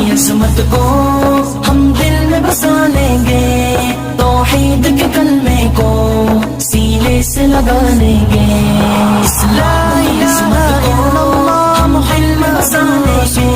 की अजमत को हम दिल में बसा लेंगे, तौहीद के कलमे को सीने से लगा लेंगे। इस्लाम की अजमत को हम दिल में बसा लेंगे,